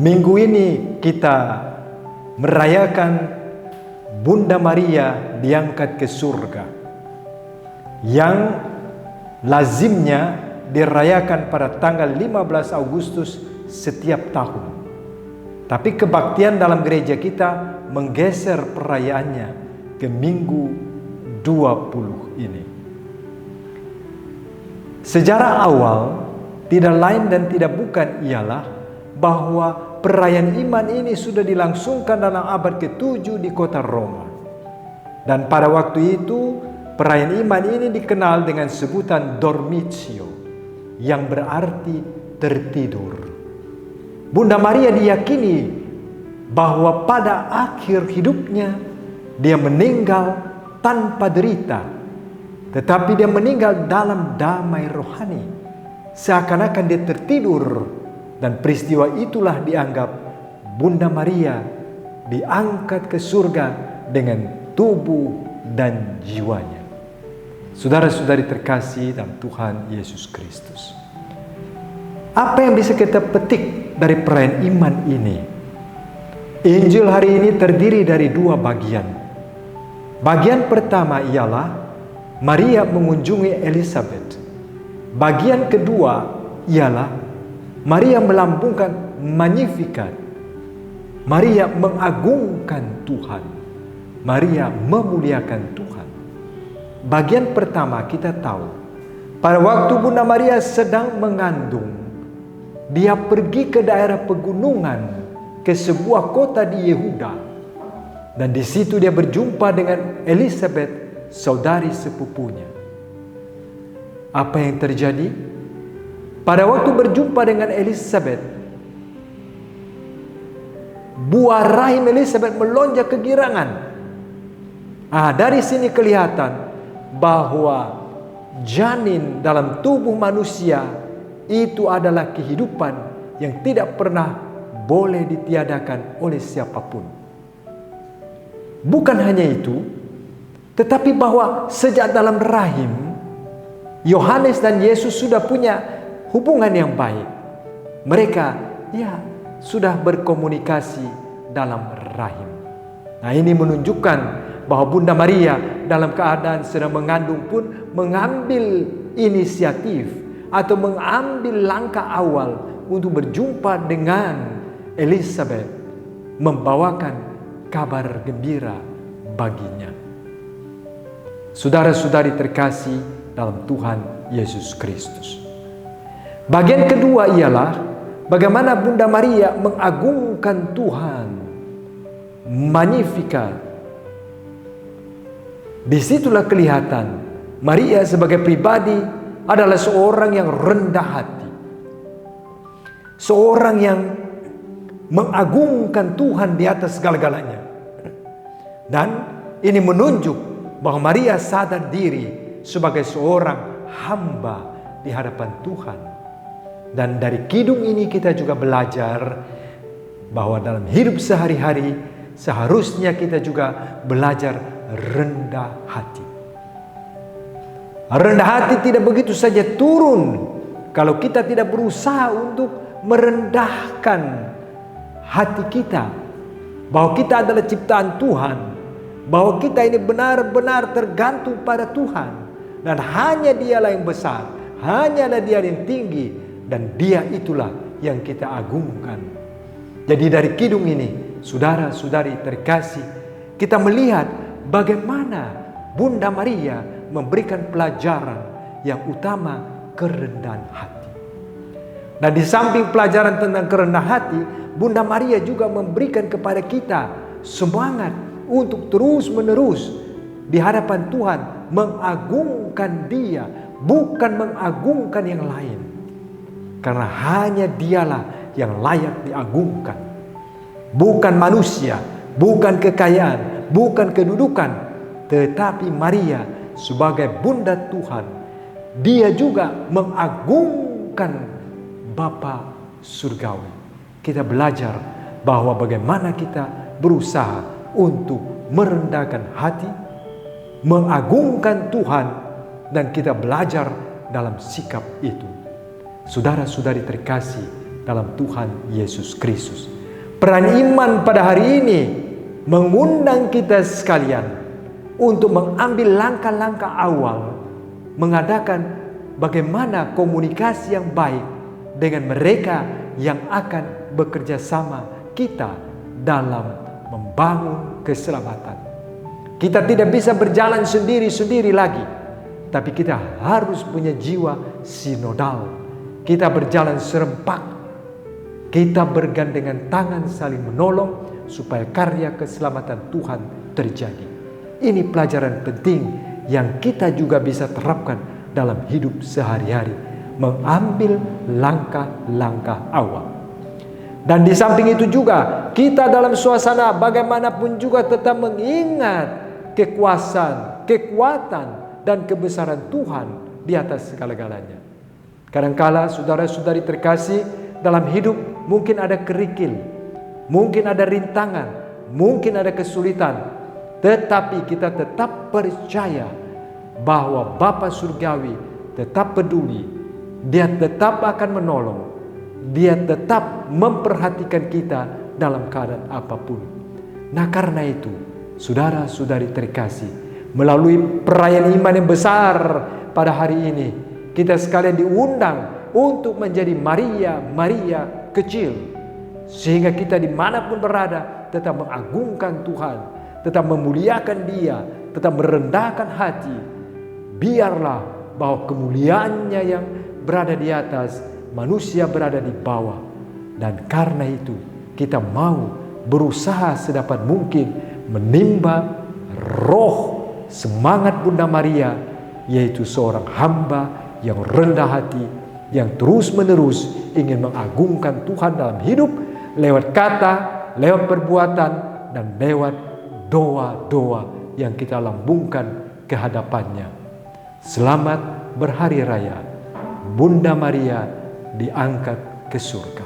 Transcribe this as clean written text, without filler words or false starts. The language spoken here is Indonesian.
Minggu ini kita merayakan Bunda Maria diangkat ke surga, yang lazimnya dirayakan pada tanggal 15 Agustus setiap tahun. Tapi kebaktian dalam gereja kita menggeser perayaannya ke Minggu 20 ini. Sejarah awal tidak lain dan tidak bukan ialah bahwa perayaan iman ini sudah dilangsungkan dalam abad ke-7 di kota Roma. Dan pada waktu itu perayaan iman ini dikenal dengan sebutan Dormitio, yang berarti tertidur. Bunda Maria diyakini bahwa pada akhir hidupnya dia meninggal tanpa derita, tetapi dia meninggal dalam damai rohani, seakan-akan dia tertidur. Dan peristiwa itulah dianggap Bunda Maria diangkat ke surga dengan tubuh dan jiwanya. Saudara-saudari terkasih dalam Tuhan Yesus Kristus, apa yang bisa kita petik dari perayaan iman ini? Injil hari ini terdiri dari dua bagian. Bagian pertama ialah Maria mengunjungi Elizabeth. Bagian kedua ialah Maria melambungkan Magnificat. Maria mengagungkan Tuhan. Maria memuliakan Tuhan. Bagian pertama kita tahu, pada waktu Bunda Maria sedang mengandung, dia pergi ke daerah pegunungan, ke sebuah kota di Yehuda. Dan di situ dia berjumpa dengan Elizabeth, saudari sepupunya. Apa yang terjadi? Pada waktu berjumpa dengan Elizabeth, buah rahim Elizabeth melonjak kegirangan. Dari sini kelihatan bahwa janin dalam tubuh manusia itu adalah kehidupan yang tidak pernah boleh ditiadakan oleh siapapun. Bukan hanya itu, tetapi bahwa sejak dalam rahim, Yohanes dan Yesus sudah punya hubungan yang baik. Mereka sudah berkomunikasi dalam rahim. Nah, ini menunjukkan bahwa Bunda Maria dalam keadaan sedang mengandung pun mengambil inisiatif atau mengambil langkah awal untuk berjumpa dengan Elizabeth, membawakan kabar gembira baginya. Saudara-saudari terkasih dalam Tuhan Yesus Kristus, bagian kedua ialah bagaimana Bunda Maria mengagungkan Tuhan. Magnificat. Disitulah kelihatan Maria sebagai pribadi adalah seorang yang rendah hati. Seorang yang mengagungkan Tuhan di atas segala-galanya. Dan ini menunjuk bahwa Maria sadar diri sebagai seorang hamba di hadapan Tuhan. Dan dari kidung ini kita juga belajar bahwa dalam hidup sehari-hari seharusnya kita juga belajar rendah hati. Rendah hati tidak begitu saja turun kalau kita tidak berusaha untuk merendahkan hati kita, bahwa kita adalah ciptaan Tuhan, bahwa kita ini benar-benar tergantung pada Tuhan, dan hanya Dialah yang besar, hanyalah Dia yang tinggi, dan Dia itulah yang kita agungkan. Jadi dari kidung ini, saudara-saudari terkasih, kita melihat bagaimana Bunda Maria memberikan pelajaran yang utama, kerendahan hati. Dan di samping pelajaran tentang kerendahan hati, Bunda Maria juga memberikan kepada kita semangat untuk terus-menerus di hadapan Tuhan mengagungkan Dia, bukan mengagungkan yang lain. Karena hanya Dialah yang layak diagungkan. Bukan manusia, bukan kekayaan, bukan kedudukan, tetapi Maria sebagai Bunda Tuhan, Dia juga mengagungkan Bapa Surgawi. Kita belajar bahwa bagaimana kita berusaha untuk merendahkan hati, mengagungkan Tuhan, dan kita belajar dalam sikap itu. Saudara-saudari terkasih dalam Tuhan Yesus Kristus, Peran iman pada hari ini mengundang kita sekalian untuk mengambil langkah-langkah awal, mengadakan bagaimana komunikasi yang baik dengan mereka yang akan bekerja sama kita dalam membangun keselamatan. Kita tidak bisa berjalan sendiri-sendiri lagi, tapi kita harus punya jiwa sinodal. Kita berjalan serempak. Kita bergandengan tangan saling menolong supaya karya keselamatan Tuhan terjadi. Ini pelajaran penting yang kita juga bisa terapkan dalam hidup sehari-hari. Mengambil langkah-langkah awal. Dan di samping itu juga kita dalam suasana bagaimanapun juga tetap mengingat kekuasaan, kekuatan, dan kebesaran Tuhan di atas segala-galanya. Kadangkala saudara-saudari terkasih, dalam hidup mungkin ada kerikil, mungkin ada rintangan, mungkin ada kesulitan, tetapi kita tetap percaya bahwa Bapa Surgawi tetap peduli, Dia tetap akan menolong, Dia tetap memperhatikan kita dalam keadaan apapun. Nah, karena itu, saudara-saudari terkasih, melalui perayaan iman yang besar pada hari ini, kita sekalian diundang untuk menjadi Maria kecil. Sehingga kita dimanapun berada tetap mengagungkan Tuhan, tetap memuliakan Dia, tetap merendahkan hati. Biarlah bahwa kemuliaannya yang berada di atas, manusia berada di bawah. Dan karena itu kita mau berusaha sedapat mungkin menimba roh semangat Bunda Maria, yaitu seorang hamba yang rendah hati, yang terus-menerus ingin mengagungkan Tuhan dalam hidup lewat kata, lewat perbuatan, dan lewat doa-doa yang kita lambungkan ke hadapannya. Selamat berhari raya, Bunda Maria diangkat ke surga.